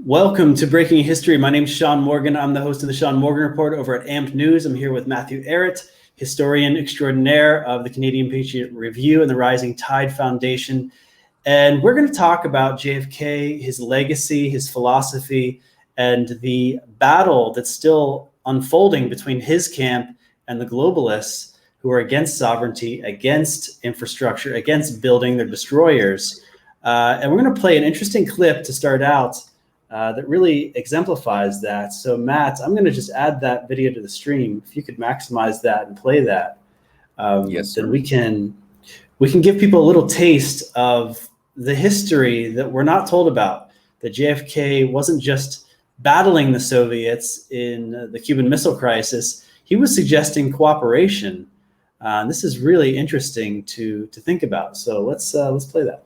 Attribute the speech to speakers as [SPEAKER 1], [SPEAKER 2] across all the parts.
[SPEAKER 1] Welcome to Breaking History. My name is Sean Morgan. I'm the host of the Sean Morgan Report over at AMP News. I'm here with Matthew Ehret, historian extraordinaire of the Canadian Patriot Review and the Rising Tide Foundation. And we're going to talk about JFK, his legacy, his philosophy, and the battle that's still unfolding between his camp and the globalists who are against sovereignty, against infrastructure, against building their destroyers. And we're going to play an interesting clip to start out that really exemplifies that. So Matt, I'm going to just add that video to the stream. If you could maximize that and play that,
[SPEAKER 2] yes,
[SPEAKER 1] then we can give people a little taste of the history that we're not told about. That JFK wasn't just battling the Soviets in the Cuban Missile Crisis. He was suggesting cooperation. This is really interesting to think about. So let's play that.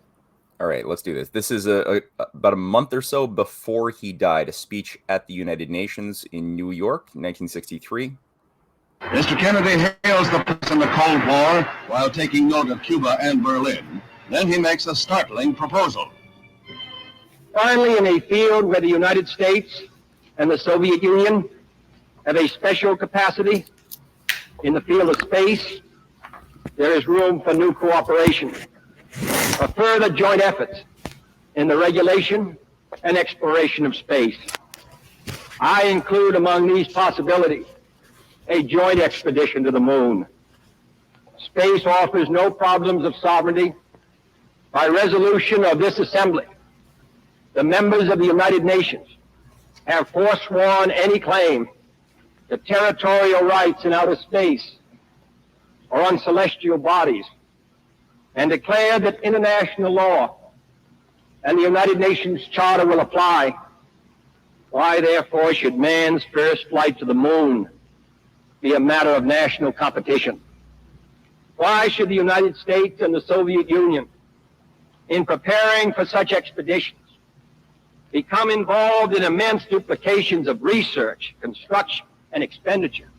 [SPEAKER 2] All right, let's do this. This is about a month or so before he died, a speech at the United Nations in New York, 1963.
[SPEAKER 3] Mr. Kennedy hails the peace in the Cold War while taking note of Cuba and Berlin. Then he makes a startling proposal.
[SPEAKER 4] Finally, in a field where the United States and the Soviet Union have a special capacity in the field of space, there is room for new cooperation, for further joint efforts in the regulation and exploration of space. I include among these possibilities a joint expedition to the moon. Space offers no problems of sovereignty. By resolution of this assembly, the members of the United Nations have forsworn any claim to territorial rights in outer space or on celestial bodies, and declared that international law and the United Nations Charter will apply. Why, therefore, should man's first flight to the moon be a matter of national competition? Why should the United States and the Soviet Union, in preparing for such expeditions, become involved in immense duplications of research, construction, and expenditure?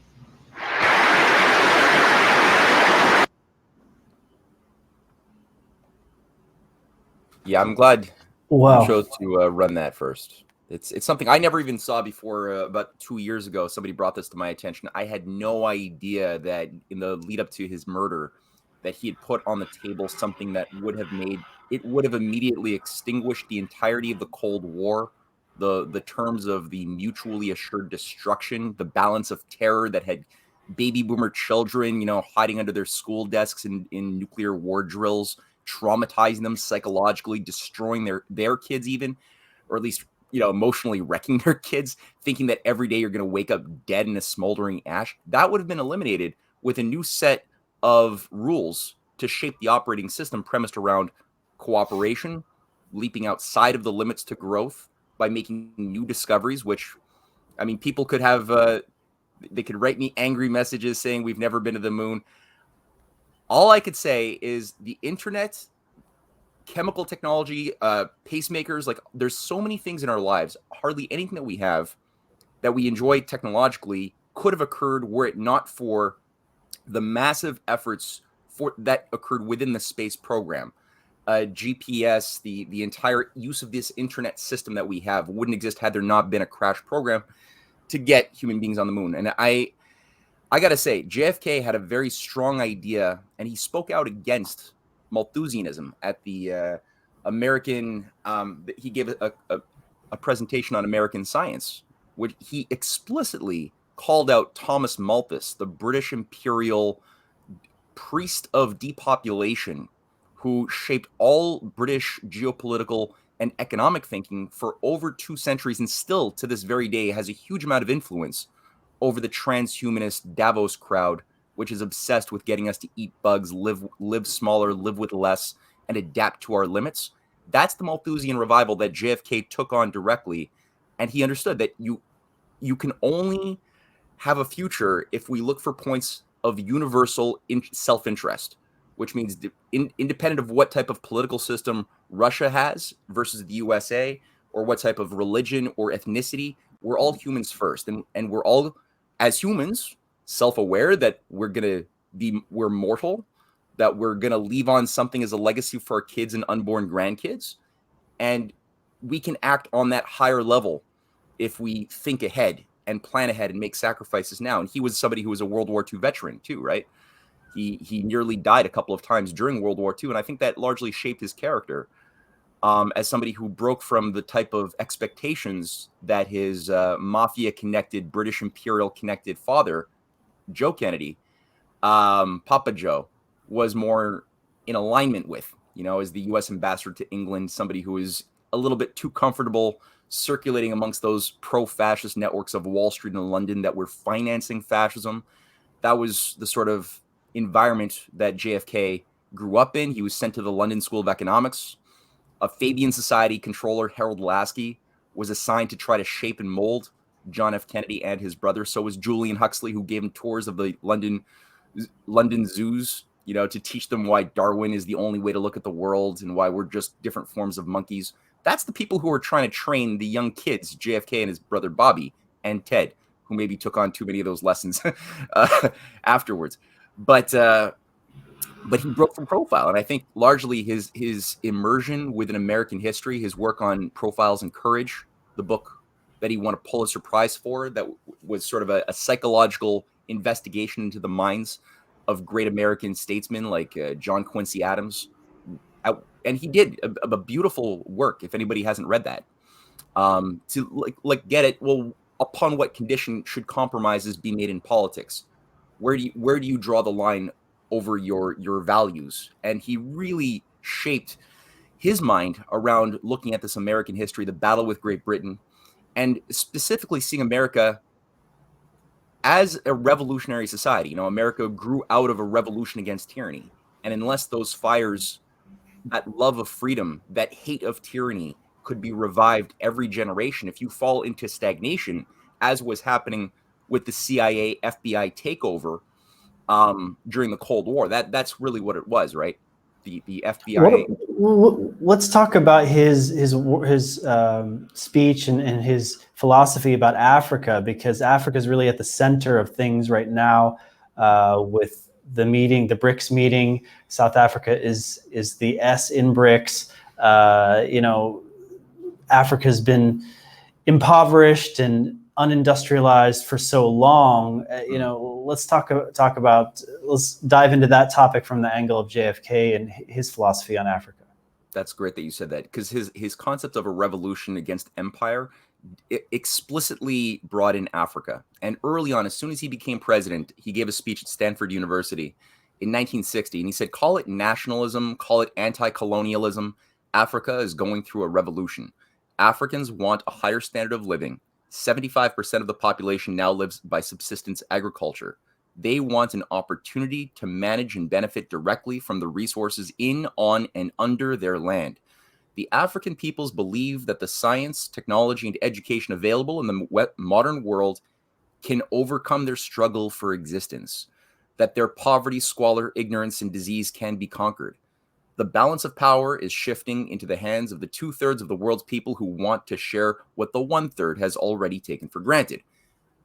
[SPEAKER 2] Yeah, I'm glad
[SPEAKER 1] Wow.
[SPEAKER 2] you chose to run that first. It's something I never even saw before. About 2 years ago, somebody brought this to my attention. I had no idea that in the lead up to his murder, that he had put on the table something that would have immediately extinguished the entirety of the Cold War, the terms of the mutually assured destruction, the balance of terror that had baby boomer children, hiding under their school desks in nuclear war drills, traumatizing them psychologically, destroying their kids even, or at least, emotionally wrecking their kids, thinking that every day you're going to wake up dead in a smoldering ash. That would have been eliminated with a new set of rules to shape the operating system premised around cooperation, leaping outside of the limits to growth by making new discoveries, which, people could have, they could write me angry messages saying we've never been to the moon. All I could say is the internet, chemical technology, pacemakers, there's so many things in our lives, hardly anything that we have that we enjoy technologically could have occurred were it not for the massive efforts that occurred within the space program. GPS, the entire use of this internet system that we have wouldn't exist had there not been a crash program to get human beings on the moon. And I got to say, JFK had a very strong idea, and he spoke out against Malthusianism at the American. He gave a presentation on American science, which he explicitly called out Thomas Malthus, the British imperial priest of depopulation, who shaped all British geopolitical and economic thinking for over 2 centuries, and still to this very day has a huge amount of influence over the transhumanist Davos crowd, which is obsessed with getting us to eat bugs, live smaller, live with less, and adapt to our limits. That's the Malthusian revival that JFK took on directly, and he understood that you can only have a future if we look for points of universal self-interest, which means independent of what type of political system Russia has versus the USA, or what type of religion or ethnicity, we're all humans first, and we're all, as humans, self-aware that we're mortal, that we're gonna leave on something as a legacy for our kids and unborn grandkids, and we can act on that higher level if we think ahead and plan ahead and make sacrifices now. And he was somebody who was a World War II veteran too, right? He nearly died a couple of times during World War II, and I think that largely shaped his character as somebody who broke from the type of expectations that his mafia-connected, British imperial-connected father, Joe Kennedy, Papa Joe, was more in alignment with, as the U.S. ambassador to England, somebody who is a little bit too comfortable circulating amongst those pro-fascist networks of Wall Street and London that were financing fascism. That was the sort of environment that JFK grew up in. He was sent to the London School of Economics. A Fabian Society controller, Harold Lasky, was assigned to try to shape and mold John F. Kennedy and his brother. So was Julian Huxley, who gave him tours of the London zoos, to teach them why Darwin is the only way to look at the world and why we're just different forms of monkeys. That's the people who are trying to train the young kids, JFK and his brother Bobby and Ted, who maybe took on too many of those lessons afterwards. But he broke from profile. And I think largely his immersion within American history, his work on Profiles in Courage, the book that he won a Pulitzer Prize for, that was sort of a psychological investigation into the minds of great American statesmen like John Quincy Adams. And he did a beautiful work, if anybody hasn't read that, to get it. Well, upon what condition should compromises be made in politics? Where do you draw the line over your values? And he really shaped his mind around looking at this American history, the battle with Great Britain, and specifically seeing America as a revolutionary society. America grew out of a revolution against tyranny. And unless those fires, that love of freedom, that hate of tyranny, could be revived every generation, if you fall into stagnation, as was happening with the CIA, FBI takeover during the Cold War, that's really what it was, right? The FBI.
[SPEAKER 1] Let's talk about his speech and his philosophy about Africa, because Africa is really at the center of things right now with the meeting, the BRICS meeting. South Africa is the S in BRICS. Africa's been impoverished and unindustrialized for so long. Let's let's dive into that topic from the angle of JFK and his philosophy on Africa.
[SPEAKER 2] That's great that you said that, because his concept of a revolution against empire explicitly brought in Africa. And early on, as soon as he became president, he gave a speech at Stanford University in 1960, and he said, call it nationalism, call it anti-colonialism. Africa is going through a revolution. Africans want a higher standard of living. 75% of the population now lives by subsistence agriculture. They want an opportunity to manage and benefit directly from the resources in, on, and under their land. The African peoples believe that the science, technology, and education available in the modern world can overcome their struggle for existence, that their poverty, squalor, ignorance, and disease can be conquered. The balance of power is shifting into the hands of the 2/3 of the world's people who want to share what the 1/3 has already taken for granted.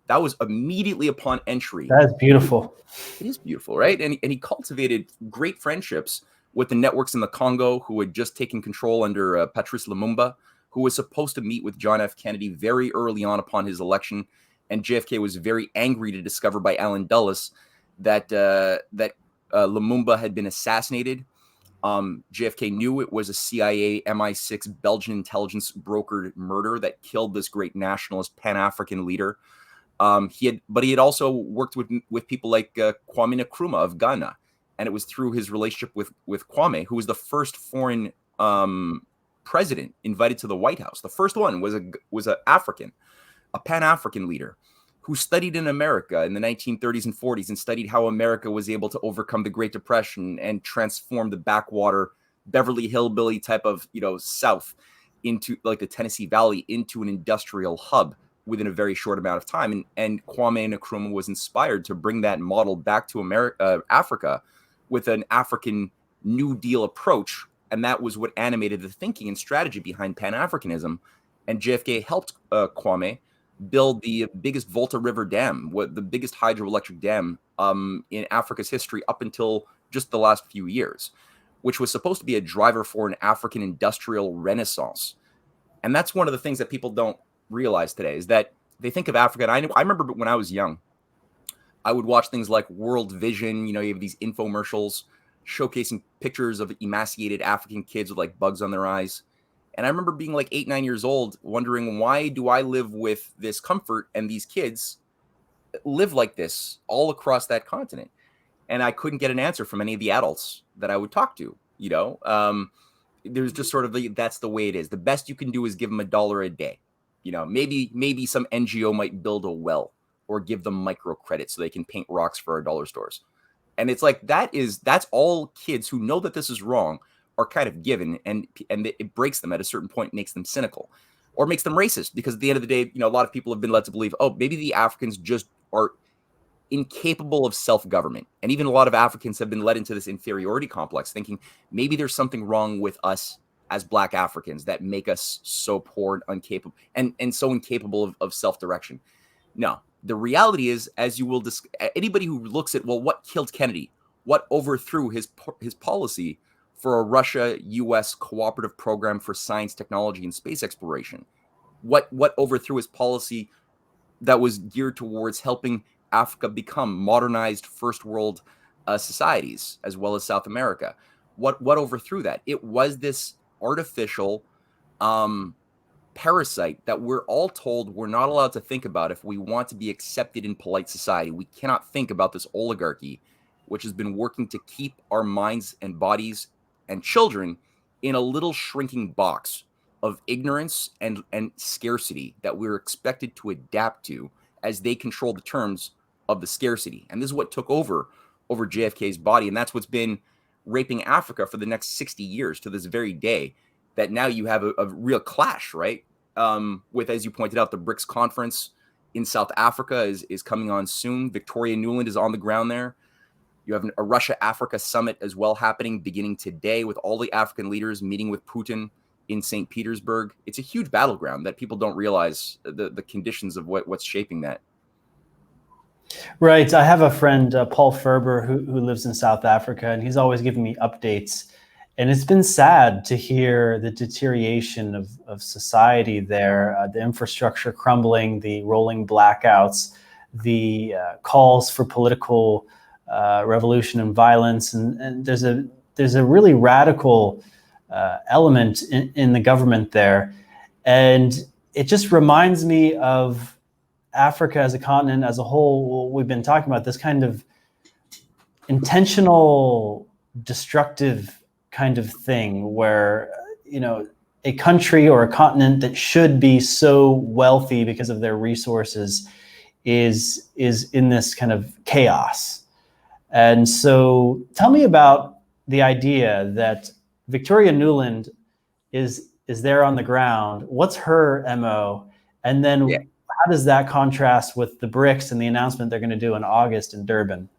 [SPEAKER 2] That was immediately upon entry.
[SPEAKER 1] That's beautiful.
[SPEAKER 2] It is beautiful, right? And he cultivated great friendships with the networks in the Congo, who had just taken control under Patrice Lumumba, who was supposed to meet with John F. Kennedy very early on upon his election. And JFK was very angry to discover by Alan Dulles that Lumumba had been assassinated. JFK knew it was a CIA MI6 Belgian intelligence brokered murder that killed this great nationalist Pan-African leader. He had also worked with people like Kwame Nkrumah of Ghana, and it was through his relationship with Kwame, who was the first foreign president invited to the White House. The first one was a African, a Pan-African leader who studied in America in the 1930s and 40s and studied how America was able to overcome the Great Depression and transform the backwater Beverly Hillbilly type of South into like the Tennessee Valley into an industrial hub within a very short amount of time. And Kwame Nkrumah was inspired to bring that model back to Africa with an African New Deal approach. And that was what animated the thinking and strategy behind Pan-Africanism. And JFK helped Kwame build the biggest Volta River Dam, the biggest hydroelectric dam in Africa's history up until just the last few years, which was supposed to be a driver for an African industrial renaissance. And that's one of the things that people don't realize today, is that they think of Africa. And I remember when I was young, I would watch things like World Vision. You have these infomercials showcasing pictures of emaciated African kids with like bugs on their eyes. And I remember being like 8, 9 years old, wondering, why do I live with this comfort and these kids live like this all across that continent? And I couldn't get an answer from any of the adults that I would talk to. There's just sort of that's the way it is. The best you can do is give them $1 a day. Maybe some NGO might build a well or give them microcredit so they can paint rocks for our dollar stores. And it's like, that's all kids who know that this is wrong are kind of given, and it breaks them at a certain point, makes them cynical or makes them racist, because at the end of the day, a lot of people have been led to believe, oh, maybe the Africans just are incapable of self-government. And even a lot of Africans have been led into this inferiority complex, thinking maybe there's something wrong with us as Black Africans that make us so poor and incapable and so incapable of self-direction. No, the reality is, as you will anybody who looks at, well, what killed Kennedy, what overthrew his policy for a Russia-US cooperative program for science, technology, and space exploration, what overthrew his policy that was geared towards helping Africa become modernized first world societies, as well as South America. What overthrew that? It was this artificial parasite that we're all told we're not allowed to think about if we want to be accepted in polite society. We cannot think about this oligarchy, which has been working to keep our minds and bodies and children in a little shrinking box of ignorance and scarcity that we're expected to adapt to as they control the terms of the scarcity. And this is what took over JFK's body. And that's what's been raping Africa for the next 60 years to this very day, that now you have a real clash, right? With, as you pointed out, the BRICS conference in South Africa is coming on soon. Victoria Nuland is on the ground there. You have a Russia-Africa summit as well happening beginning today, with all the African leaders meeting with Putin in St. Petersburg. It's a huge battleground that people don't realize the conditions of what's shaping that.
[SPEAKER 1] Right. I have a friend, Paul Ferber, who lives in South Africa, and he's always giving me updates. And it's been sad to hear the deterioration of society there, the infrastructure crumbling, the rolling blackouts, the calls for political revolution and violence. And there's a really radical element in the government there. And it just reminds me of Africa as a continent as a whole. We've been talking about this kind of intentional, destructive kind of thing where, a country or a continent that should be so wealthy because of their resources is in this kind of chaos. And so tell me about the idea that Victoria Nuland is there on the ground. What's her MO? And then how does that contrast with the BRICS and the announcement they're going to do in August in Durban?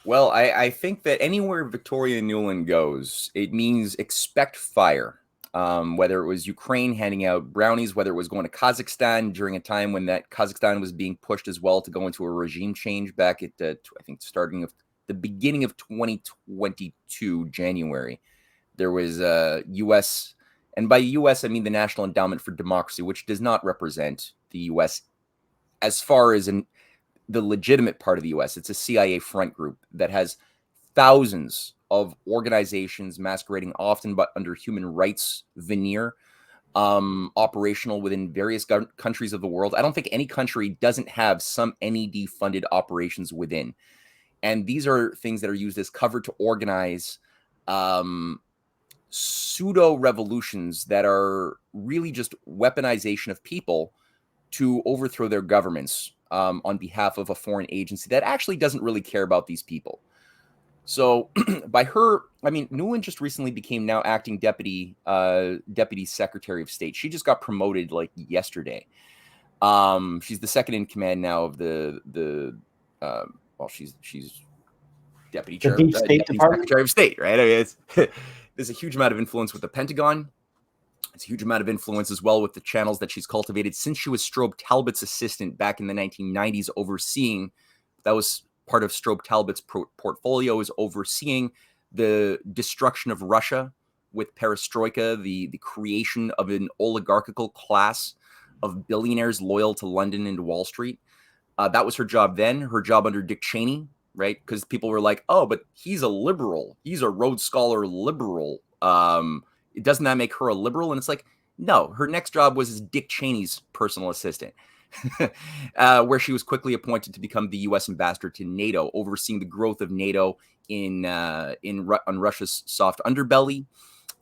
[SPEAKER 2] Well, I think that anywhere Victoria Nuland goes, it means expect fire. Whether it was Ukraine handing out brownies, whether it was going to Kazakhstan during a time when that Kazakhstan was being pushed as well to go into a regime change back at, I think, starting of the beginning of 2022, January, there was U.S., and by U.S. I mean the National Endowment for Democracy, which does not represent the U.S. as far as the legitimate part of the U.S. It's a CIA front group that has thousands of organizations masquerading often but under human rights veneer, operational within various countries of the world. I don't think any country doesn't have some NED-funded operations within. And these are things that are used as cover to organize pseudo-revolutions that are really just weaponization of people to overthrow their governments on behalf of a foreign agency that actually doesn't really care about these people. So by her, I mean, Nuland just recently became now acting deputy secretary of state. She just got promoted like yesterday. She's the second in command now of she's deputy chair,
[SPEAKER 1] Deep State
[SPEAKER 2] deputy
[SPEAKER 1] Department?
[SPEAKER 2] Secretary of State, right? I mean, there's a huge amount of influence with the Pentagon. It's a huge amount of influence as well with the channels that she's cultivated since she was Strobe Talbot's assistant back in the 1990s, overseeing, that was part of Strobe Talbot's portfolio, is overseeing the destruction of Russia with perestroika, the creation of an oligarchical class of billionaires loyal to London and Wall Street. That was her job then. Her job under Dick Cheney, right? Because people were like, oh, but he's a liberal. He's a Rhodes Scholar liberal. Doesn't that make her a liberal? And it's like, no, her next job was as Dick Cheney's personal assistant, where she was quickly appointed to become the U.S. ambassador to NATO, overseeing the growth of NATO on Russia's soft underbelly,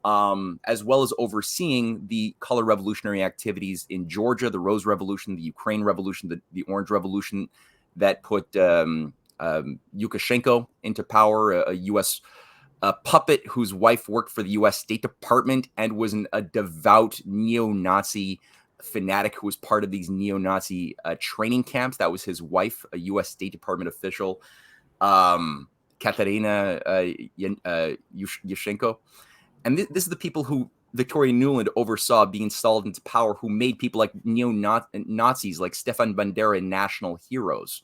[SPEAKER 2] as well as overseeing the color revolutionary activities in Georgia, the Rose Revolution, the Ukraine Revolution, the Orange Revolution that put Lukashenko into power, a U.S. Puppet whose wife worked for the U.S. State Department and was a devout neo-Nazi fanatic who was part of these neo-Nazi training camps. That was his wife, a U.S. State Department official, Katerina Yushchenko. And this is the people who Victoria Nuland oversaw being installed into power, who made people like neo-Nazis like Stefan Bandera national heroes,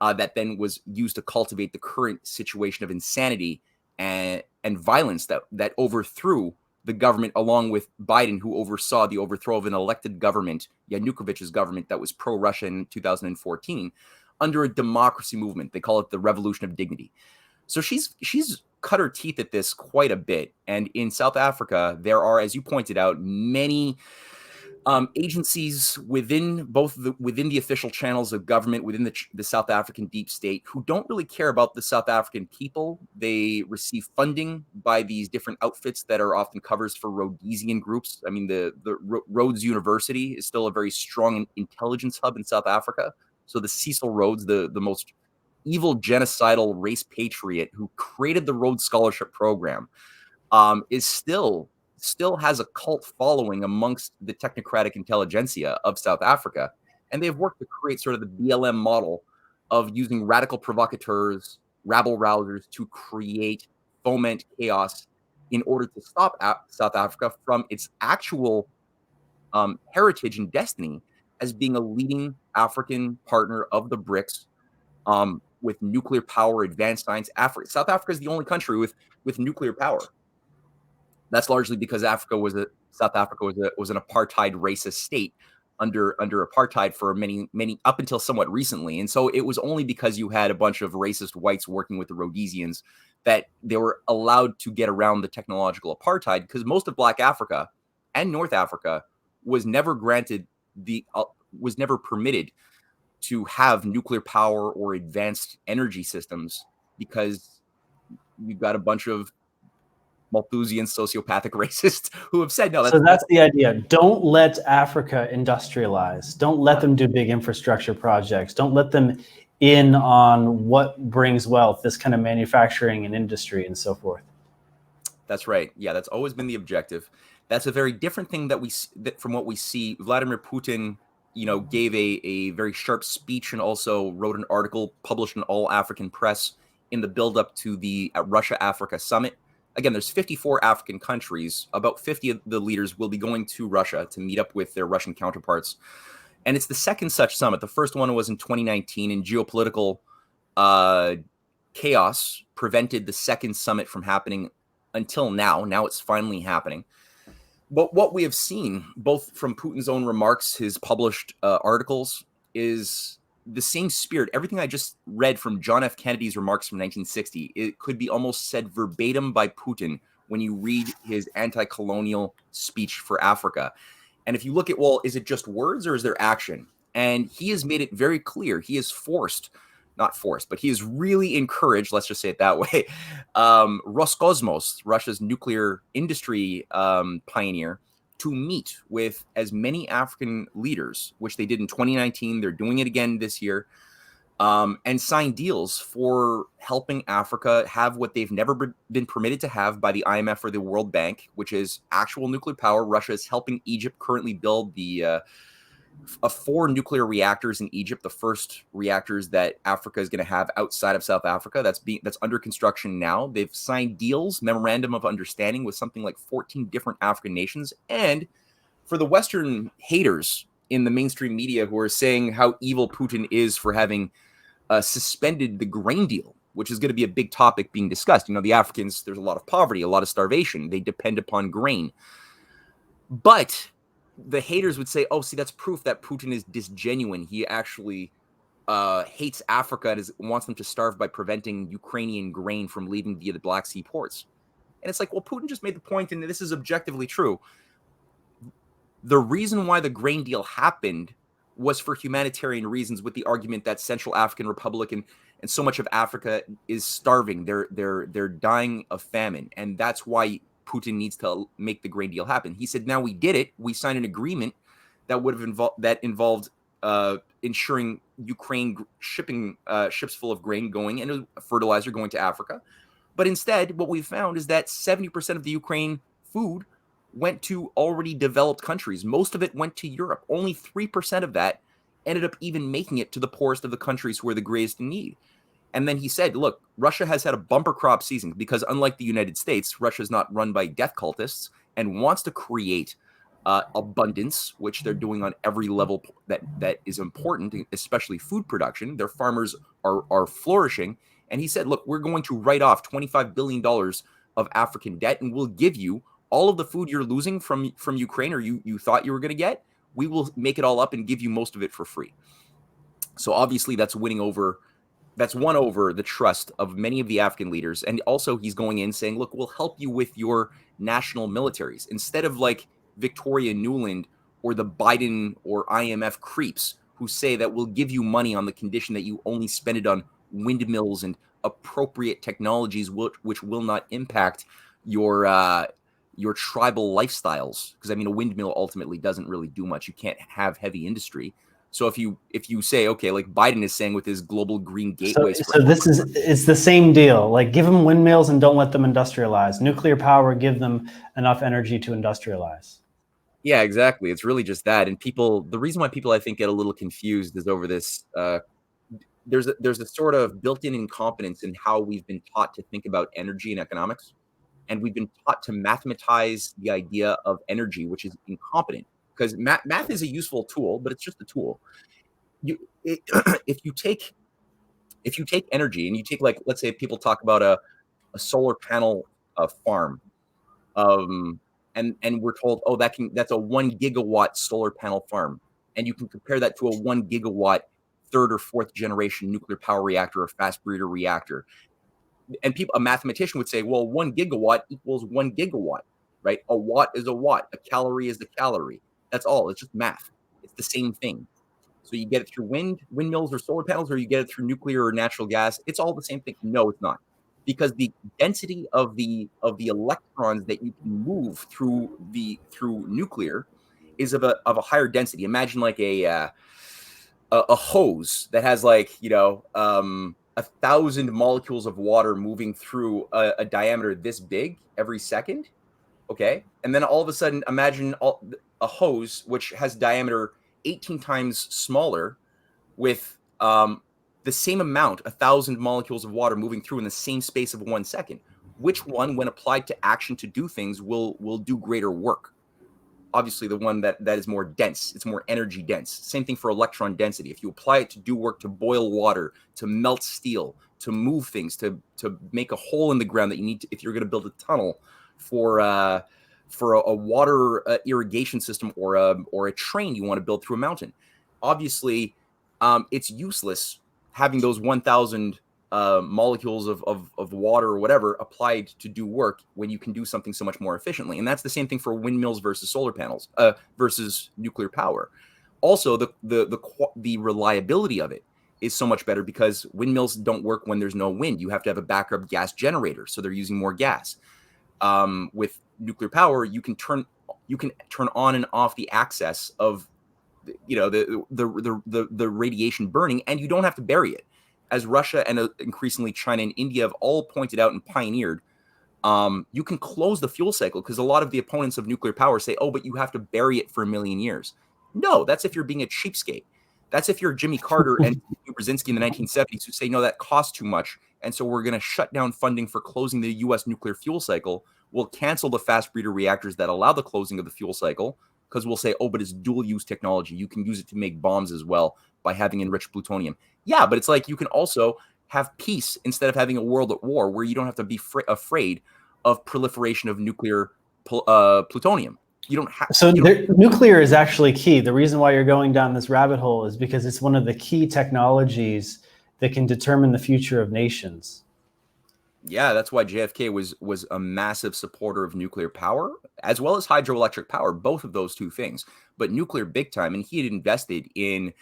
[SPEAKER 2] that then was used to cultivate the current situation of insanity and violence that overthrew the government, along with Biden, who oversaw the overthrow of an elected government, Yanukovych's government, that was pro-Russia in 2014, under a democracy movement. They call it the Revolution of Dignity. So she's cut her teeth at this quite a bit. And in South Africa, there are, as you pointed out, many agencies within the official channels of government, within the South African deep state, who don't really care about the South African people. They receive funding by these different outfits that are often covers for Rhodesian groups. I mean, the Rhodes University is still a very strong intelligence hub in South Africa. So the Cecil Rhodes, the most evil genocidal race patriot who created the Rhodes Scholarship Program, is still has a cult following amongst the technocratic intelligentsia of South Africa. And they've worked to create sort of the BLM model of using radical provocateurs, rabble-rousers to foment chaos in order to stop South Africa from its actual heritage and destiny as being a leading African partner of the BRICS, with nuclear power, advanced science. South Africa is the only country with nuclear power. That's largely because South Africa was an apartheid racist state under apartheid for many up until somewhat recently. And so it was only because you had a bunch of racist whites working with the Rhodesians that they were allowed to get around the technological apartheid, because most of Black Africa and North Africa was never permitted to have nuclear power or advanced energy systems, because you've got a bunch of Malthusian sociopathic racists who have said no.
[SPEAKER 1] So that's the idea. Don't let Africa industrialize. Don't let them do big infrastructure projects. Don't let them in on what brings wealth, this kind of manufacturing and industry and so forth.
[SPEAKER 2] That's right. Yeah, that's always been the objective. That's a very different thing from what we see. Vladimir Putin, gave a very sharp speech and also wrote an article published in All African Press in the build-up to the Russia-Africa Summit. Again, there's 54 African countries. About 50 of the leaders will be going to Russia to meet up with their Russian counterparts. And it's the second such summit. The first one was in 2019, and geopolitical chaos prevented the second summit from happening until now. Now it's finally happening. But what we have seen, both from Putin's own remarks, his published articles, is the same spirit. Everything I just read from John F. Kennedy's remarks from 1960, it could be almost said verbatim by Putin when you read his anti-colonial speech for Africa. And if you look at, well, is it just words or is there action? And he has made it very clear. He is not forced, but he has really encouraged, let's just say it that way, Roscosmos, Russia's nuclear industry pioneer, to meet with as many African leaders, which they did in 2019. They're doing it again this year, and sign deals for helping Africa have what they've never been permitted to have by the IMF or the World Bank, which is actual nuclear power. Russia is helping Egypt currently build the 4 nuclear reactors in Egypt, the first reactors that Africa is going to have outside of South Africa. That's under construction now. They've signed deals, memorandum of understanding, with something like 14 different African nations. And for the Western haters in the mainstream media who are saying how evil Putin is for having suspended the grain deal which is going to be a big topic being discussed. You know, the Africans, there's a lot of poverty, a lot of starvation. They depend upon grain. But the haters would say, oh, see, that's proof that Putin is disgenuine. He actually hates Africa and wants them to starve by preventing Ukrainian grain from leaving via the Black Sea ports. And it's like, well, Putin just made the point, and this is objectively true. The reason why the grain deal happened was for humanitarian reasons, with the argument that Central African Republic and so much of Africa is starving. They're dying of famine. And that's why Putin needs to make the grain deal happen. He said, now we did it. We signed an agreement that would have involved ensuring Ukraine shipping ships full of grain going and fertilizer going to Africa. But instead, what we found is that 70% of the Ukraine food went to already developed countries. Most of it went to Europe. Only 3% of that ended up even making it to the poorest of the countries who are the greatest in need. And then he said, look, Russia has had a bumper crop season because unlike the United States, Russia is not run by death cultists and wants to create abundance, which they're doing on every level that is important, especially food production. Their farmers are flourishing. And he said, look, we're going to write off $25 billion of African debt, and we'll give you all of the food you're losing from Ukraine, or you thought you were going to get. We will make it all up and give you most of it for free. So obviously that's won over the trust of many of the African leaders. And also he's going in saying, look, we'll help you with your national militaries. Instead of like Victoria Nuland or the Biden or IMF creeps who say that we'll give you money on the condition that you only spend it on windmills and appropriate technologies which will not impact your tribal lifestyles. Because I mean, a windmill ultimately doesn't really do much. You can't have heavy industry. So if you say, okay, like Biden is saying with his global green gateways.
[SPEAKER 1] So it's the same deal. Like, give them windmills and don't let them industrialize. Nuclear power, give them enough energy to industrialize.
[SPEAKER 2] Yeah, exactly. It's really just that. And the reason why people I think get a little confused is over this. There's a sort of built-in incompetence in how we've been taught to think about energy and economics. And we've been taught to mathematize the idea of energy, which is incompetent. Because math is a useful tool, but it's just a tool. If you take energy and you take, like, let's say people talk about a solar panel farm, and we're told, oh, that's a 1 gigawatt solar panel farm, and you can compare that to a 1 gigawatt third or fourth generation nuclear power reactor or fast breeder reactor. And a mathematician would say, well, 1 gigawatt equals 1 gigawatt, right? A watt is a watt. A calorie is a calorie. That's all. It's just math. It's the same thing. So you get it through windmills or solar panels, or you get it through nuclear or natural gas. It's all the same thing. No, it's not. Because the density of the electrons that you can move through nuclear is of a higher density. Imagine like a hose that has, like, 1,000 molecules of water moving through a diameter this big every second. Okay. And then all of a sudden, imagine a hose which has diameter 18 times smaller with the same amount, 1,000 molecules of water moving through in the same space of 1 second. Which one, when applied to action to do things, will do greater work? Obviously, the one that is more dense. It's more energy dense. Same thing for electron density. If you apply it to do work, to boil water, to melt steel, to move things, to make a hole in the ground that you need to, if you're going to build a tunnel for a water irrigation system or a train you want to build through a mountain, obviously, it's useless having those 1,000 molecules of water or whatever applied to do work when you can do something so much more efficiently. And that's the same thing for windmills versus solar panels versus nuclear power. Also, the reliability of it is so much better because windmills don't work when there's no wind. You have to have a backup gas generator, so they're using more gas. With nuclear power, you can turn on and off the access of the radiation burning, and you don't have to bury it. As Russia and increasingly China and India have all pointed out and pioneered, you can close the fuel cycle, because a lot of the opponents of nuclear power say, oh, but you have to bury it for 1 million years. No, that's if you're being a cheapskate. That's if you're Jimmy Carter and Brzezinski in the 1970s who say, no, that costs too much, and so we're going to shut down funding for closing the U.S. nuclear fuel cycle. We'll cancel the fast breeder reactors that allow the closing of the fuel cycle, because we'll say, oh, but it's dual-use technology. You can use it to make bombs as well by having enriched plutonium. Yeah, but it's like you can also have peace instead of having a world at war where you don't have to be afraid of proliferation of nuclear plutonium. You don't have.
[SPEAKER 1] So nuclear is actually key. The reason why you're going down this rabbit hole is because it's one of the key technologies that can determine the future of nations.
[SPEAKER 2] Yeah, that's why JFK was a massive supporter of nuclear power as well as hydroelectric power, both of those two things, but nuclear big time. And he had invested in,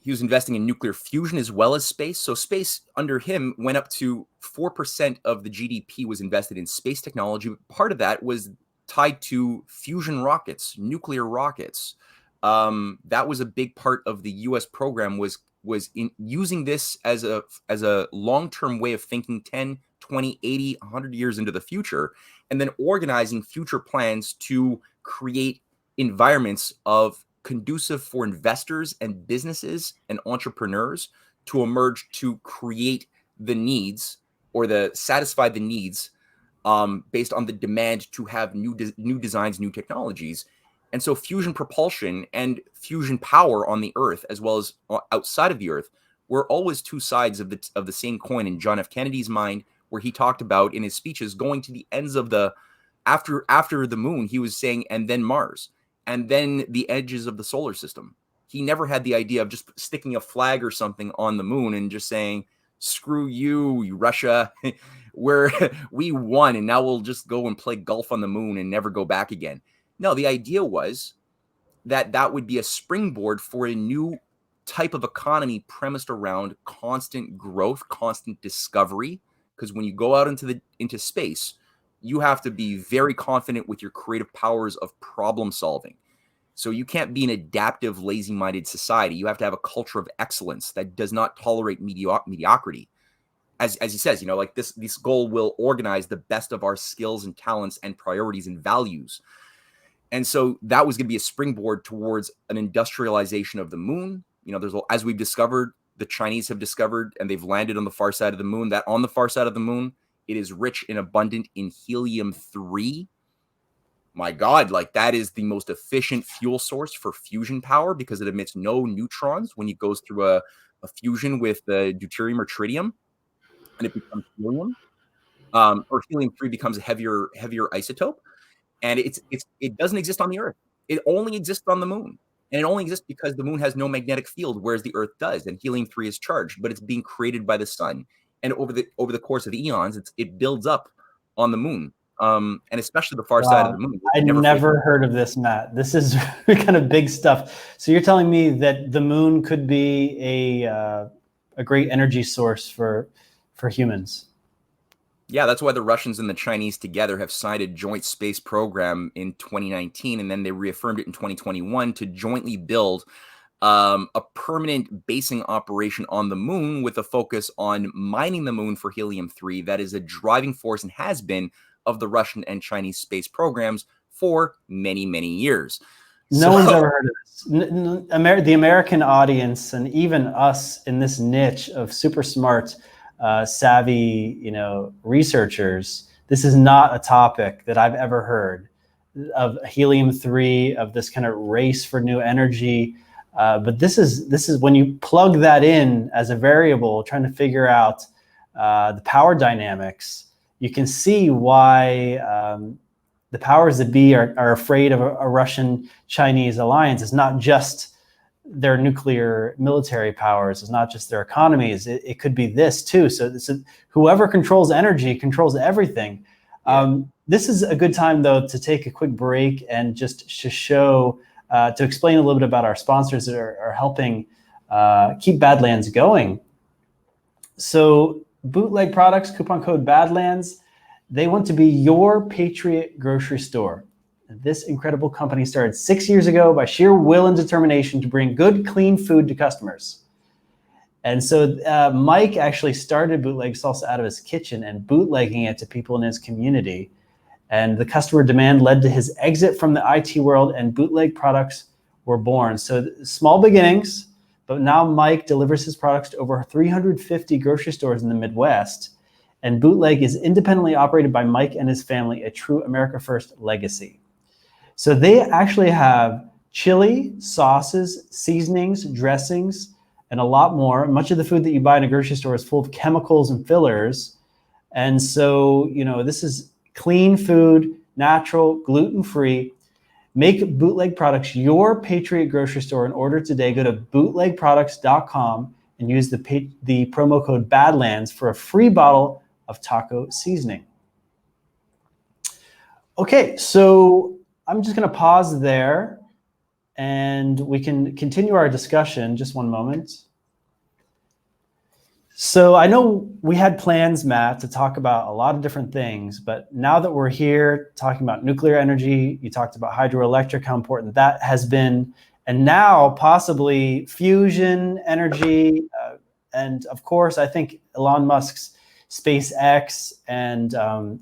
[SPEAKER 2] he was investing in nuclear fusion as well as space. So space under him went up to 4% of the GDP was invested in space technology. But part of that was tied to fusion rockets, nuclear rockets. That was a big part of the U.S. program was in using this as a long-term way of thinking 10, 20, 80, 100 years into the future, and then organizing future plans to create environments of conducive for investors and businesses and entrepreneurs to emerge to create the needs or satisfy the needs based on the demand to have new designs, new technologies. And so fusion propulsion and fusion power on the Earth, as well as outside of the Earth, were always two sides of the same coin in John F. Kennedy's mind, where he talked about in his speeches going to the ends of after the moon. He was saying, and then Mars, and then the edges of the solar system. He never had the idea of just sticking a flag or something on the moon and just saying, screw you, Russia, we won, and now we'll just go and play golf on the moon and never go back again. No, the idea was that would be a springboard for a new type of economy premised around constant growth, constant discovery. Because when you go out into space, you have to be very confident with your creative powers of problem solving. So you can't be an adaptive, lazy-minded society. You have to have a culture of excellence that does not tolerate mediocrity. As he says, like this goal will organize the best of our skills and talents and priorities and values. And so that was going to be a springboard towards an industrialization of the moon. As we've discovered, the Chinese have discovered, and they've landed on the far side of the moon, that on the far side of the moon, it is rich and abundant in helium-3. My God, that is the most efficient fuel source for fusion power because it emits no neutrons when it goes through a fusion with deuterium or tritium, and it becomes helium. Or helium-3 becomes a heavier isotope. And it doesn't exist on the Earth. It only exists on the moon. And it only exists because the moon has no magnetic field, whereas the Earth does. And helium-3 is charged, but it's being created by the sun. And over the course of eons, it builds up on the moon, and especially the far side of the moon.
[SPEAKER 1] I never heard of this, Matt. This is kind of big stuff. So you're telling me that the moon could be a great energy source for humans?
[SPEAKER 2] Yeah, that's why the Russians and the Chinese together have signed a joint space program in 2019, and then they reaffirmed it in 2021 to jointly build a permanent basing operation on the moon with a focus on mining the moon for helium-3. That is a driving force and has been of the Russian and Chinese space programs for many, many years.
[SPEAKER 1] No one's ever heard of this. The American audience and even us in this niche of super smart savvy, researchers, this is not a topic that I've ever heard of helium-3, of this kind of race for new energy. But this is when you plug that in as a variable, trying to figure out the power dynamics, you can see why the powers that be are afraid of a Russian-Chinese alliance. It's not just their nuclear military powers, it's not just their economies, it could be this too. So whoever controls energy controls everything. Yeah. This is a good time though to take a quick break and just to explain a little bit about our sponsors that are helping keep Badlands going. So Bootleg Products, coupon code Badlands, they want to be your Patriot grocery store. This incredible company started 6 years ago by sheer will and determination to bring good, clean food to customers. And so Mike actually started Bootleg Salsa out of his kitchen and bootlegging it to people in his community. And the customer demand led to his exit from the IT world, and Bootleg Products were born. So small beginnings, but now Mike delivers his products to over 350 grocery stores in the Midwest. And Bootleg is independently operated by Mike and his family, a true America First legacy. So they actually have chili, sauces, seasonings, dressings, and a lot more. Much of the food that you buy in a grocery store is full of chemicals and fillers. And so, this is clean food, natural, gluten-free. Make bootleg products your Patriot grocery store and order today. Go to bootlegproducts.com and use the promo code Badlands for a free bottle of taco seasoning. Okay, so I'm just going to pause there and we can continue our discussion. Just one moment. So I know we had plans, Matt, to talk about a lot of different things, but now that we're here talking about nuclear energy, you talked about hydroelectric, how important that has been, and now possibly fusion energy. And of course, I think Elon Musk's SpaceX and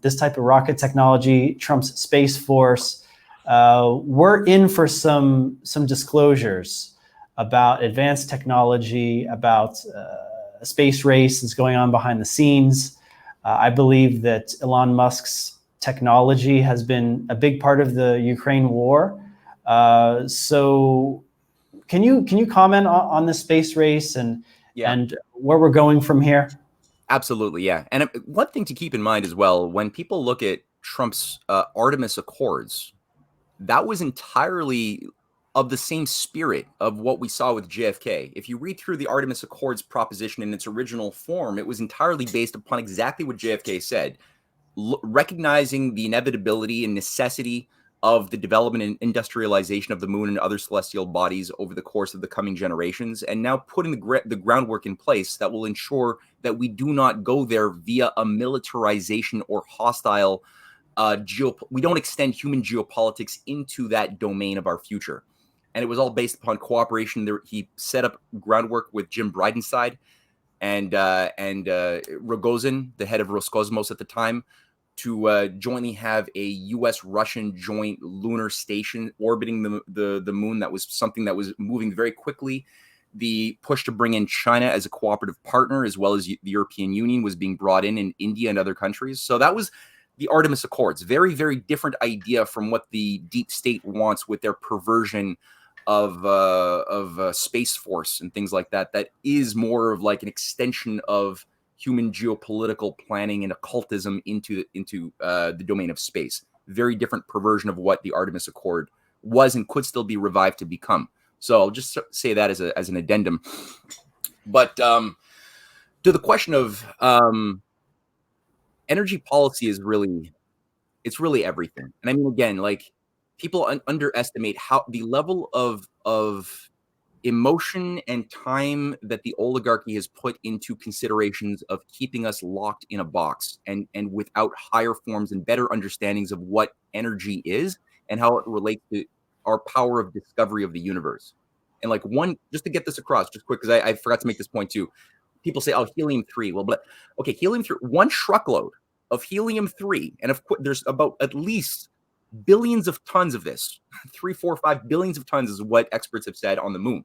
[SPEAKER 1] this type of rocket technology, Trump's Space Force, we're in for some disclosures about advanced technology, about a space race is going on behind the scenes. I believe that Elon Musk's technology has been a big part of the Ukraine war. So can you comment on the space race and where we're going from here?
[SPEAKER 2] Absolutely, yeah. And one thing to keep in mind as well, when people look at Trump's Artemis Accords, that was entirely of the same spirit of what we saw with JFK. If you read through the Artemis Accords proposition in its original form, it was entirely based upon exactly what JFK said, recognizing the inevitability and necessity of the development and industrialization of the moon and other celestial bodies over the course of the coming generations, and now putting the groundwork in place that will ensure that we do not go there via a militarization or hostile we don't extend human geopolitics into that domain of our future. And it was all based upon cooperation. He set up groundwork with Jim Bridenstine and Rogozin, the head of Roscosmos at the time, to jointly have a U.S.-Russian joint lunar station orbiting the moon. That was something that was moving very quickly. The push to bring in China as a cooperative partner, as well as the European Union, was being brought in India and other countries. So that was the Artemis Accords. Very, very different idea from what the deep state wants with their perversion of Space Force and things like that. That is more of like an extension of human geopolitical planning and occultism into the domain of space. Very different perversion of what the Artemis Accord was and could still be revived to become. So I'll just say that as an addendum. But to the question of energy policy is really everything. And I mean, again, like, people underestimate how the level of emotion and time that the oligarchy has put into considerations of keeping us locked in a box and without higher forms and better understandings of what energy is and how it relates to our power of discovery of the universe. And like, just to get this across just quick, because I forgot to make this point too. People say, oh, helium-3. Well, but okay, helium-3, one truckload of helium-3, and of course there's about at least billions of tons of this, 3, 4, 5 billions of tons is what experts have said on the moon.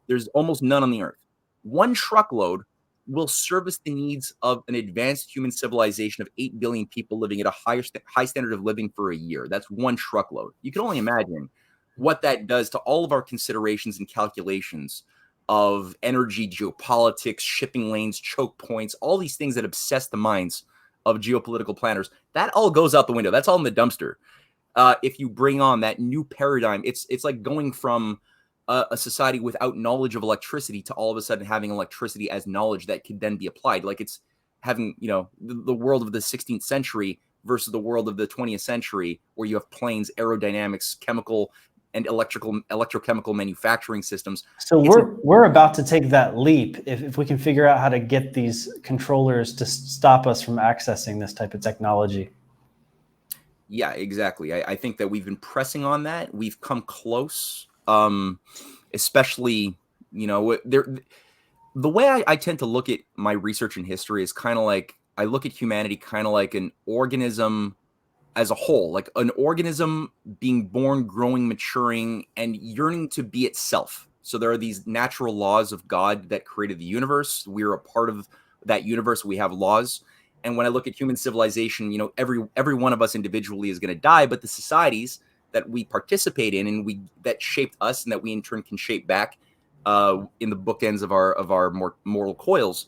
[SPEAKER 2] There's almost none on the Earth. One truckload will service the needs of an advanced human civilization of 8 billion people living at a high standard of living for a year. That's one truckload. You can only imagine what that does to all of our considerations and calculations of energy, geopolitics, shipping lanes, choke points, all these things that obsess the minds of geopolitical planners. That all goes out the window. That's all in the dumpster. If you bring on that new paradigm, it's like going from a society without knowledge of electricity to all of a sudden having electricity as knowledge that could then be applied. Like, it's having, the world of the 16th century versus the world of the 20th century, where you have planes, aerodynamics, chemical and electrochemical manufacturing systems.
[SPEAKER 1] So we're about to take that leap if we can figure out how to get these controllers to stop us from accessing this type of technology.
[SPEAKER 2] Yeah, exactly. I think that we've been pressing on that. We've come close, especially, the way I tend to look at my research in history is kind of like, I look at humanity kind of like an organism as a whole, like an organism being born, growing, maturing, and yearning to be itself. So there are these natural laws of God that created the universe. We're a part of that universe. We have laws. And when I look at human civilization, every one of us individually is going to die, but the societies that we participate in and that shaped us and that we in turn can shape back, in the bookends of our more mortal coils,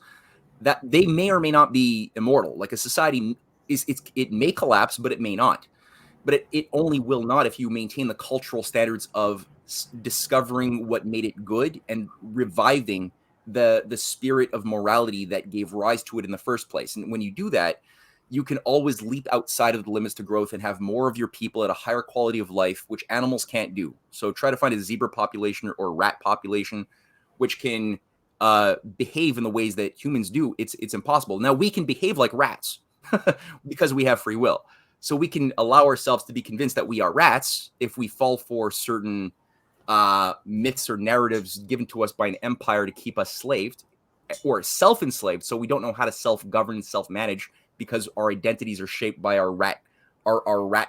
[SPEAKER 2] that they may or may not be immortal. Like a society it may collapse, but it may not. But it only will not if you maintain the cultural standards of discovering what made it good and reviving the spirit of morality that gave rise to it in the first place. And when you do that, you can always leap outside of the limits to growth and have more of your people at a higher quality of life, which animals can't do. So try to find a zebra population or rat population which can behave in the ways that humans do. It's impossible. Now we can behave like rats because we have free will. So we can allow ourselves to be convinced that we are rats if we fall for certain myths or narratives given to us by an empire to keep us slaved or self-enslaved. So we don't know how to self-govern, self-manage because our identities are shaped by our rat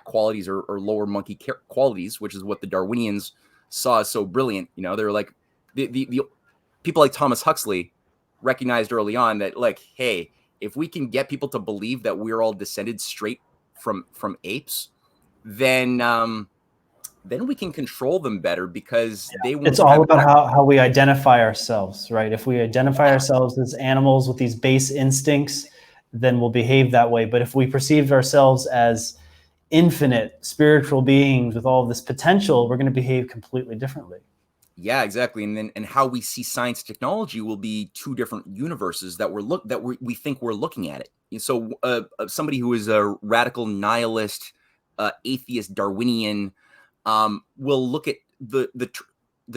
[SPEAKER 2] qualities or lower monkey qualities, which is what the Darwinians saw as so brilliant. You know, they're like the people like Thomas Huxley recognized early on that, like, hey, if we can get people to believe that we're all descended straight from apes, then we can control them better because they won't.
[SPEAKER 1] It's all about how we identify ourselves, right? If we identify ourselves as animals with these base instincts, then we'll behave that way. But if we perceive ourselves as infinite spiritual beings with all of this potential, we're going to behave completely differently.
[SPEAKER 2] Yeah, exactly. And how we see science and technology will be two different universes that we think we're looking at it. So somebody who is a radical nihilist, atheist, Darwinian, will look at the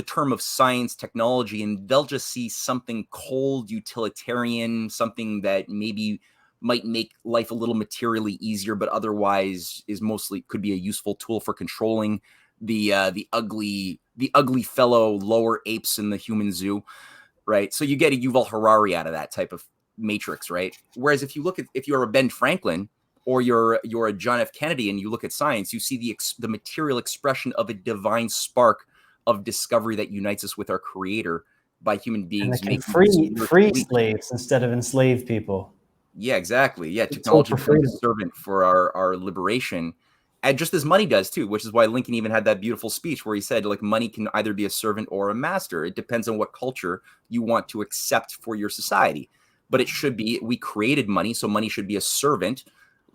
[SPEAKER 2] term of science, technology, and they'll just see something cold, utilitarian, something that maybe might make life a little materially easier, but otherwise is mostly could be a useful tool for controlling the ugly fellow lower apes in the human zoo, right? So you get a Yuval Harari out of that type of matrix, right? Whereas if you're a Ben Franklin or you're a John F. Kennedy and you look at science, you see the material expression of a divine spark of discovery that unites us with our creator by human beings.
[SPEAKER 1] And can free slaves instead of enslave people.
[SPEAKER 2] Yeah, exactly. Yeah, technology becomes a servant for our liberation. And just as money does too, which is why Lincoln even had that beautiful speech where he said, like, money can either be a servant or a master. It depends on what culture you want to accept for your society. But it should be, we created money, so money should be a servant,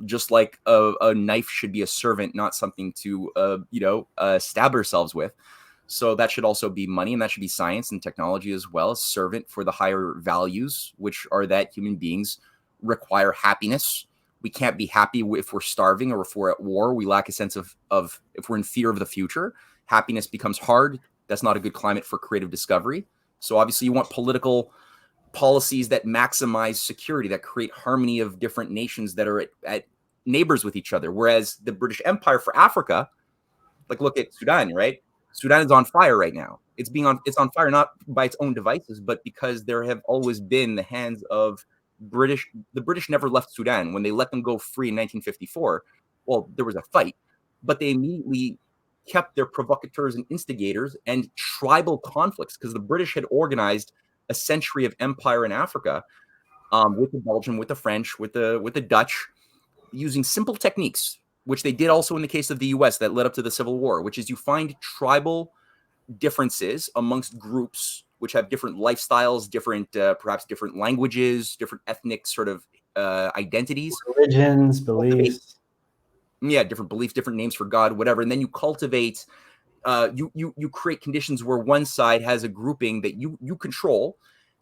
[SPEAKER 2] just like a knife should be a servant, not something to, stab ourselves with. So that should also be money, and that should be science and technology as well, a servant for the higher values, which are that human beings require happiness. We can't be happy if we're starving or if we're at war. We lack a sense of if we're in fear of the future. Happiness becomes hard. That's not a good climate for creative discovery. So obviously you want political policies that maximize security, that create harmony of different nations that are at neighbors with each other. Whereas the British Empire for Africa, like look at Sudan, right? Sudan is on fire right now. It's on fire not by its own devices, but because there have always been the hands of the British never left Sudan. When they let them go free in 1954, well, there was a fight, but they immediately kept their provocateurs and instigators and tribal conflicts because the British had organized a century of empire in Africa with the Belgian, with the French, with the Dutch, using simple techniques, which they did also in the case of the US that led up to the Civil War, which is you find tribal differences amongst groups which have different lifestyles, different perhaps different languages, different ethnic sort of identities,
[SPEAKER 1] religions, beliefs.
[SPEAKER 2] Yeah, different beliefs, different names for God, whatever. And then you cultivate, you create conditions where one side has a grouping that you control,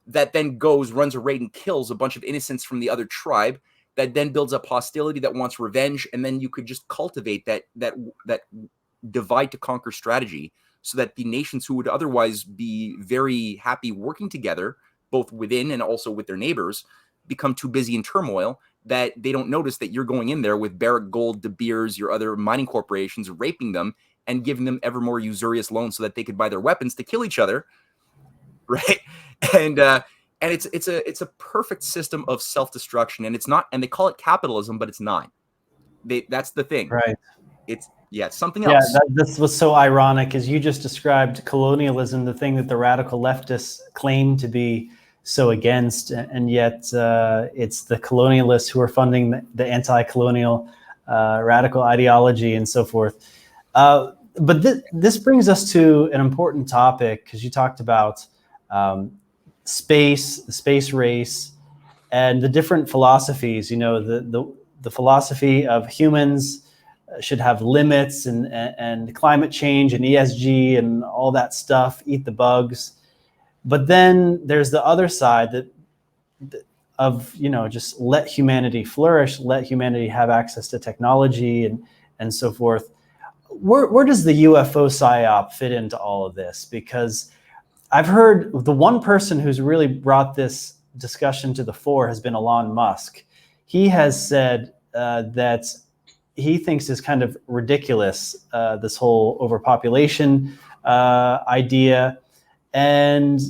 [SPEAKER 2] that then runs a raid and kills a bunch of innocents from the other tribe, that then builds up hostility, that wants revenge, and then you could just cultivate that divide to conquer strategy, so that the nations who would otherwise be very happy working together, both within and also with their neighbors, become too busy in turmoil that they don't notice that you're going in there with Barrick Gold, De Beers, your other mining corporations, raping them and giving them ever more usurious loans so that they could buy their weapons to kill each other, right? And it's a perfect system of self-destruction, and it's not. And they call it capitalism, but it's not. That's the thing,
[SPEAKER 1] right?
[SPEAKER 2] It's something else.
[SPEAKER 1] Yeah, this was so ironic, as you just described colonialism, the thing that the radical leftists claim to be so against, and yet it's the colonialists who are funding the anti-colonial radical ideology and so forth. But this brings us to an important topic, because you talked about space, the space race, and the different philosophies. The philosophy of humans should have limits, and climate change and ESG and all that stuff, eat the bugs. But then there's the other side of just let humanity flourish, let humanity have access to technology and so forth. Where does the UFO psyop fit into all of this? Because I've heard the one person who's really brought this discussion to the fore has been Elon Musk. He has said that he thinks is kind of ridiculous, this whole overpopulation idea. And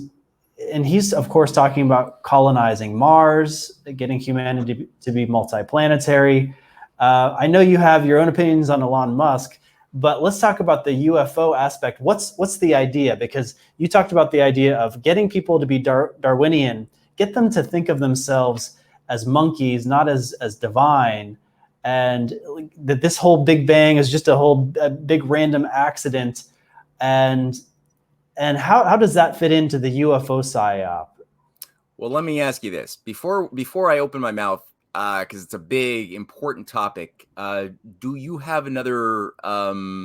[SPEAKER 1] he's, of course, talking about colonizing Mars, getting humanity to be multiplanetary. I know you have your own opinions on Elon Musk, but let's talk about the UFO aspect. What's the idea? Because you talked about the idea of getting people to be Darwinian, get them to think of themselves as monkeys, not as divine, and that this whole Big Bang is just a big random accident. And how does that fit into the UFO psyop?
[SPEAKER 2] Well, let me ask you this before I open my mouth, because it's a big, important topic. Do you have another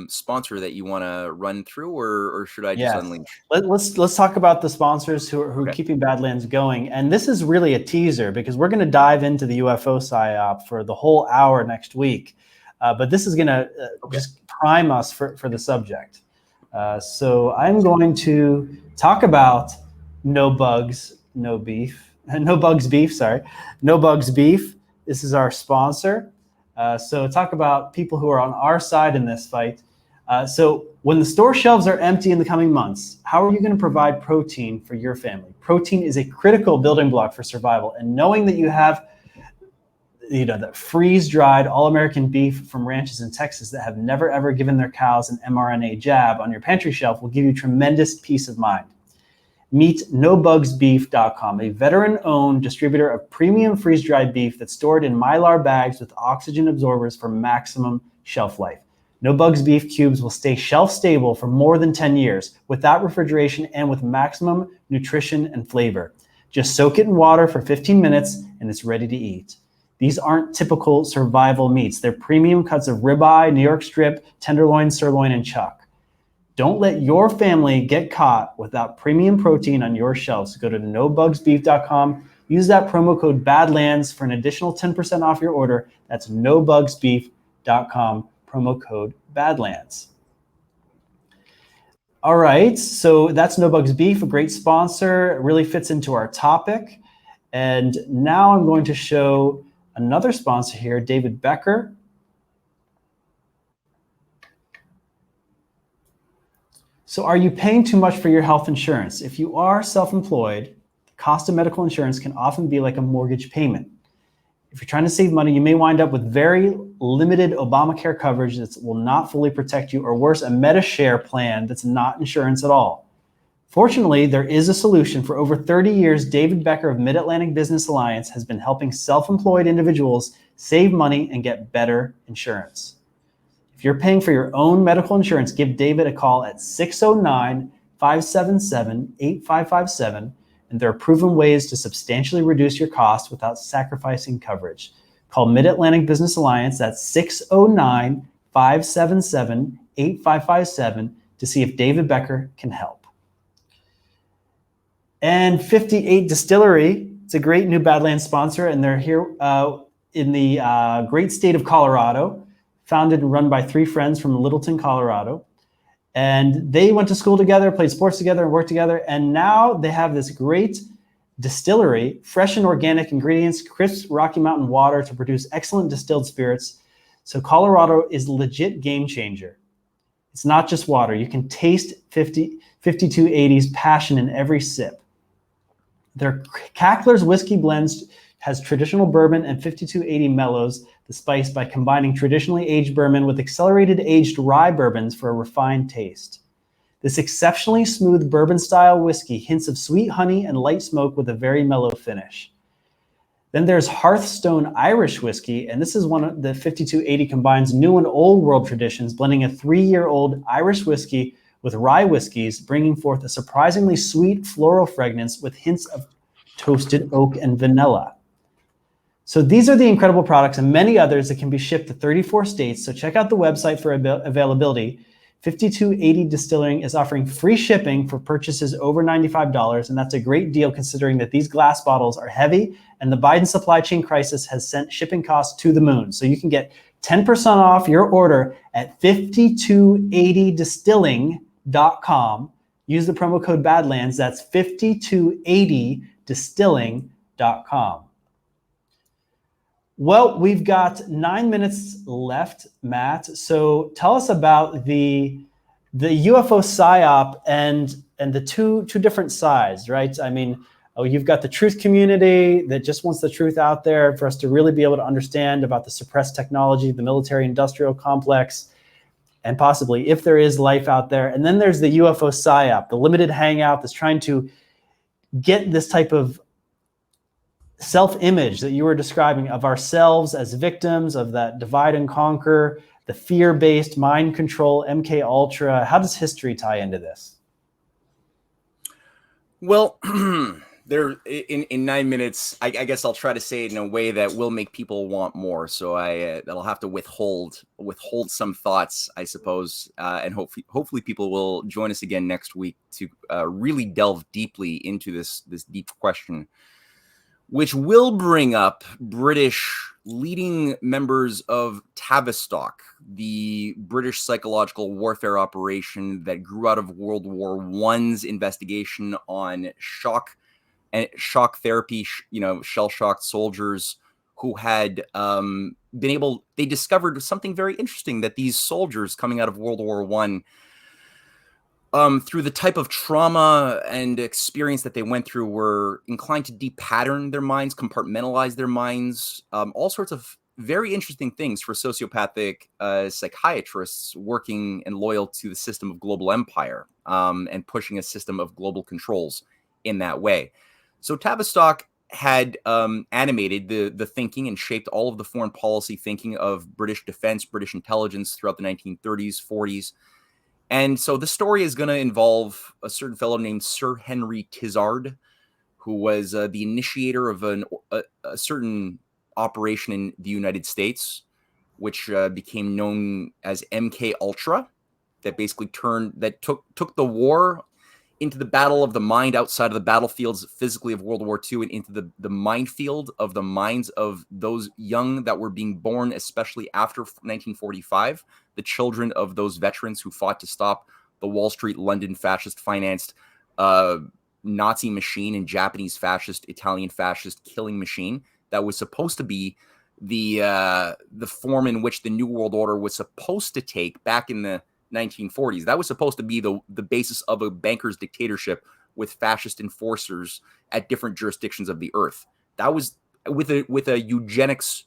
[SPEAKER 2] sponsor that you want to run through, or should I just unleash?
[SPEAKER 1] Let's talk about the sponsors who are keeping Badlands going. And this is really a teaser because we're going to dive into the UFO psyop for the whole hour next week. But this is going to just prime us for the subject. So I'm going to talk about No Bugs Beef. This is our sponsor. So talk about people who are on our side in this fight. So when the store shelves are empty in the coming months, how are you going to provide protein for your family? Protein is a critical building block for survival. And knowing that you have the freeze-dried all-American beef from ranches in Texas that have never, ever given their cows an mRNA jab on your pantry shelf will give you tremendous peace of mind. Meet NoBugsBeef.com, a veteran-owned distributor of premium freeze-dried beef that's stored in Mylar bags with oxygen absorbers for maximum shelf life. No Bugs Beef cubes will stay shelf-stable for more than 10 years without refrigeration and with maximum nutrition and flavor. Just soak it in water for 15 minutes and it's ready to eat. These aren't typical survival meats. They're premium cuts of ribeye, New York strip, tenderloin, sirloin, and chuck. Don't let your family get caught without premium protein on your shelves. Go to nobugsbeef.com. Use that promo code BADLANDS for an additional 10% off your order. That's nobugsbeef.com, promo code BADLANDS. All right, so that's No Bugs Beef, a great sponsor. It really fits into our topic. And now I'm going to show another sponsor here, David Becker. So are you paying too much for your health insurance? If you are self-employed, the cost of medical insurance can often be like a mortgage payment. If you're trying to save money, you may wind up with very limited Obamacare coverage that will not fully protect you, or worse, a MediShare plan that's not insurance at all. Fortunately, there is a solution. For over 30 years, David Becker of Mid-Atlantic Business Alliance has been helping self-employed individuals save money and get better insurance. If you're paying for your own medical insurance, give David a call at 609-577-8557, and there are proven ways to substantially reduce your costs without sacrificing coverage. Call Mid-Atlantic Business Alliance at 609-577-8557 to see if David Becker can help. And 58 Distillery, it's a great new Badlands sponsor, and they're here in the great state of Colorado, founded and run by three friends from Littleton, Colorado. And they went to school together, played sports together, and worked together. And now they have this great distillery, fresh and organic ingredients, crisp Rocky Mountain water to produce excellent distilled spirits. So Colorado is a legit game changer. It's not just water. You can taste 5280's passion in every sip. Their Cackler's Whiskey Blends has traditional bourbon and 5280 mellows the spice by combining traditionally aged bourbon with accelerated aged rye bourbons for a refined taste. This exceptionally smooth bourbon-style whiskey hints of sweet honey and light smoke with a very mellow finish. Then there's Hearthstone Irish Whiskey, and this is one of the 5280 combines new and old world traditions, blending a 3-year-old Irish whiskey with rye whiskeys, bringing forth a surprisingly sweet floral fragrance with hints of toasted oak and vanilla. So these are the incredible products and many others that can be shipped to 34 states. So check out the website for availability. 5280 Distilling is offering free shipping for purchases over $95, and that's a great deal considering that these glass bottles are heavy and the Biden supply chain crisis has sent shipping costs to the moon. So you can get 10% off your order at 5280distilling.com. Use the promo code Badlands. That's 5280distilling.com. Well, we've got 9 minutes left, Matt. So tell us about the UFO psyop and the two different sides, right? I mean, you've got the truth community that just wants the truth out there for us to really be able to understand about the suppressed technology, the military-industrial complex, and possibly if there is life out there. And then there's the UFO psyop, the limited hangout that's trying to get this type of self-image that you were describing of ourselves as victims of that divide and conquer, the fear-based mind control, MK Ultra. How does history tie into this?
[SPEAKER 2] Well, there in 9 minutes, I guess I'll try to say it in a way that will make people want more. So that'll have to withhold some thoughts, I suppose, and hopefully people will join us again next week to really delve deeply into this deep question, which will bring up British leading members of Tavistock, the British psychological warfare operation that grew out of World War I's investigation on shock therapy, shell-shocked soldiers who had they discovered something very interesting, that these soldiers coming out of World War I, through the type of trauma and experience that they went through, were inclined to de-pattern their minds, compartmentalize their minds, all sorts of very interesting things for sociopathic psychiatrists working and loyal to the system of global empire and pushing a system of global controls in that way. So Tavistock had animated the thinking and shaped all of the foreign policy thinking of British defense, British intelligence throughout the 1930s, 40s. And so the story is going to involve a certain fellow named Sir Henry Tizard, who was the initiator of a certain operation in the United States, which became known as MK Ultra, that basically took the war into the battle of the mind outside of the battlefields physically of World War II and into the minefield of the minds of those young that were being born, especially after 1945, the children of those veterans who fought to stop the Wall Street, London fascist-financed Nazi machine and Japanese fascist, Italian fascist killing machine that was supposed to be the form in which the New World Order was supposed to take back in the 1940s. That was supposed to be the basis of a banker's dictatorship with fascist enforcers at different jurisdictions of the earth. That was with a eugenics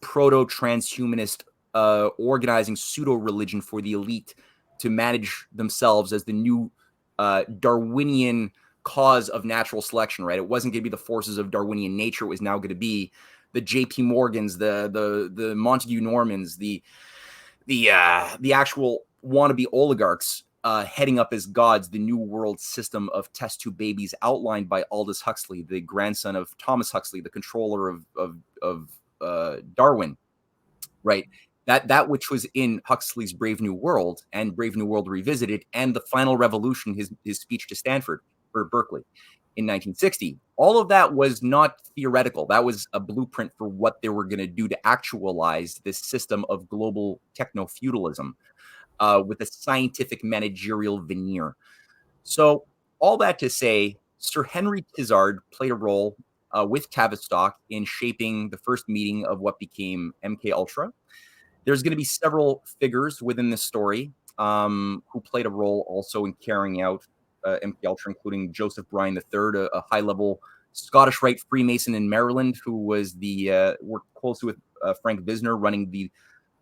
[SPEAKER 2] proto-transhumanist organizing pseudo-religion for the elite to manage themselves as the new Darwinian cause of natural selection, right? It wasn't going to be the forces of Darwinian nature. It was now going to be the J.P. Morgans, the Montague Normans, the actual wannabe oligarchs heading up as gods the new world system of test tube babies outlined by Aldous Huxley, the grandson of Thomas Huxley, the controller of Darwin, right? That which was in Huxley's Brave New World and Brave New World Revisited and The Final Revolution, his speech to Stanford or Berkeley in 1960. All of that was not theoretical. That was a blueprint for what they were going to do to actualize this system of global techno-feudalism with a scientific managerial veneer. So all that to say, Sir Henry Tizard played a role with Tavistock in shaping the first meeting of what became MK Ultra. There's going to be several figures within this story who played a role also in carrying out MK Ultra, including Joseph Bryan III, a high-level Scottish Rite Freemason in Maryland, who was worked closely with Frank Wisner, running the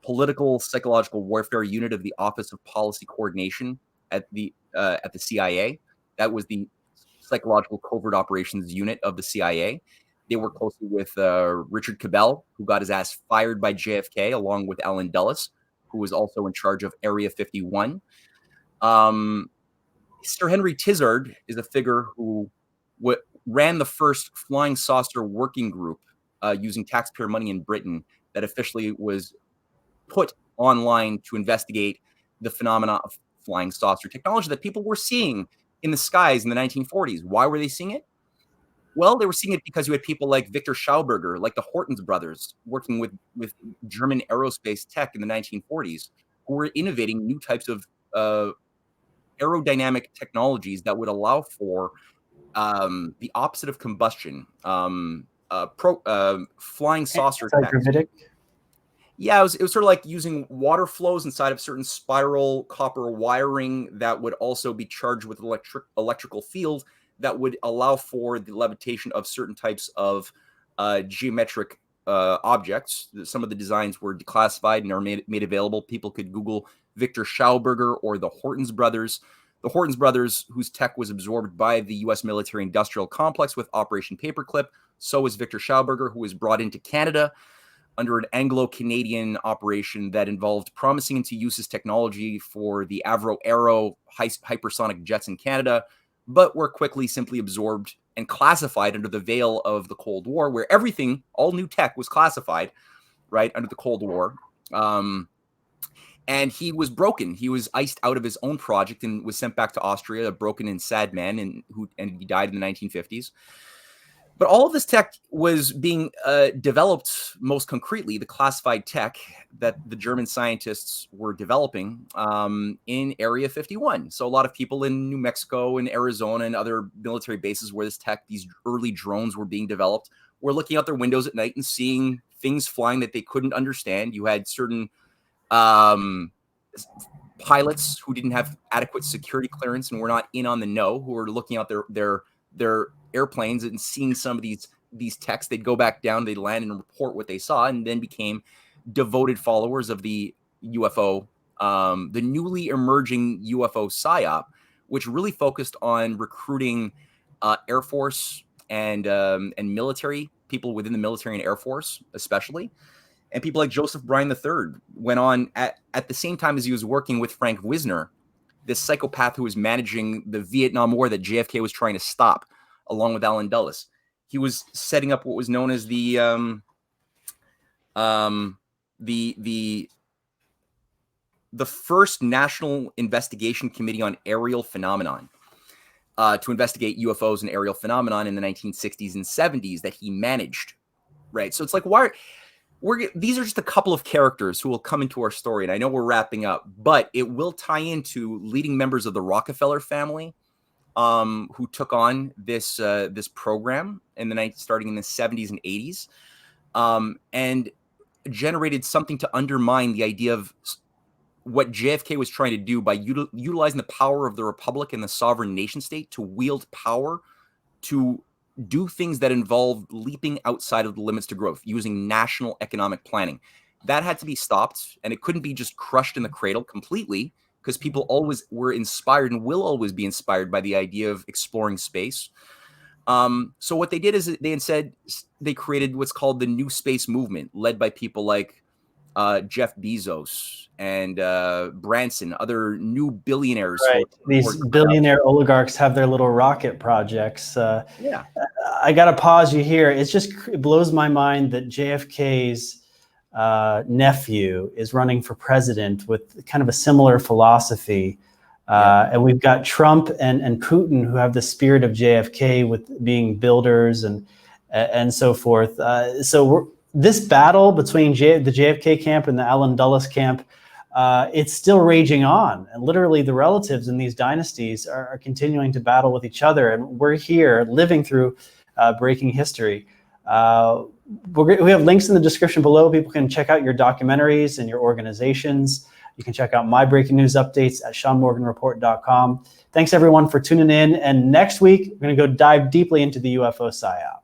[SPEAKER 2] political psychological warfare unit of the Office of Policy Coordination at the CIA. That was the psychological covert operations unit of the CIA. They worked closely with Richard Cabell, who got his ass fired by JFK, along with Alan Dulles, who was also in charge of Area 51. Sir Henry Tizard is a figure who ran the first flying saucer working group using taxpayer money in Britain that officially was put online to investigate the phenomena of flying saucer technology that people were seeing in the skies in the 1940s. Why were they seeing it? Well, they were seeing it because you had people like Victor Schauberger, like the Hortons brothers, working with German aerospace tech in the 1940s, who were innovating new types of aerodynamic technologies that would allow for the opposite of combustion, flying saucer tech. Yeah, it was sort of like using water flows inside of certain spiral copper wiring that would also be charged with electrical field that would allow for the levitation of certain types of geometric objects. Some of the designs were declassified and are made available. People could Google Victor Schauberger or the Hortons brothers. The Hortons brothers, whose tech was absorbed by the U.S. military-industrial complex with Operation Paperclip. So was Victor Schauberger, who was brought into Canada under an Anglo-Canadian operation that involved promising into use his technology for the Avro Aero hypersonic jets in Canada, but were quickly simply absorbed and classified under the veil of the Cold War, where everything, all new tech, was classified, right, under the Cold War. And he was broken. He was iced out of his own project and was sent back to Austria, a broken and sad man, and he died in the 1950s. But all of this tech was being developed most concretely, the classified tech that the German scientists were developing in Area 51. So a lot of people in New Mexico and Arizona and other military bases where this tech, these early drones were being developed, were looking out their windows at night and seeing things flying that they couldn't understand. You had certain pilots who didn't have adequate security clearance and were not in on the know, who were looking out their airplanes and seeing some of these techs. They'd go back down, they'd land and report what they saw, and then became devoted followers of the UFO, the newly emerging UFO psyop, which really focused on recruiting Air Force and military people within the military and Air Force, especially. And people like Joseph Bryan III went on at the same time as he was working with Frank Wisner, this psychopath who was managing the Vietnam War that JFK was trying to stop, along with Allen Dulles. He was setting up what was known as the first National Investigation Committee on Aerial Phenomenon to investigate UFOs and aerial phenomenon in the 1960s and 70s that he managed. Right. So it's like, these are just a couple of characters who will come into our story. And I know we're wrapping up, but it will tie into leading members of the Rockefeller family, who took on this program starting in the 70s and 80s, and generated something to undermine the idea of what JFK was trying to do by utilizing the power of the republic and the sovereign nation state to wield power to do things that involve leaping outside of the limits to growth, using national economic planning. That had to be stopped, and it couldn't be just crushed in the cradle completely, because people always were inspired and will always be inspired by the idea of exploring space. So what they did is they created what's called the New Space Movement, led by people like Jeff Bezos and Branson, other new billionaires.
[SPEAKER 1] Right. These billionaire oligarchs have their little rocket projects.
[SPEAKER 2] Yeah.
[SPEAKER 1] I got to pause you here. It blows my mind that JFK's nephew is running for president with kind of a similar philosophy. And we've got Trump and Putin, who have the spirit of JFK with being builders and so forth. This battle between the JFK camp and the Allen Dulles camp, it's still raging on. And literally the relatives in these dynasties are continuing to battle with each other. And we're here living through breaking history. We have links in the description below. People can check out your documentaries and your organizations. You can check out my breaking news updates at SeanMorganReport.com. Thanks everyone for tuning in. And next week, we're going to go dive deeply into the UFO psyop.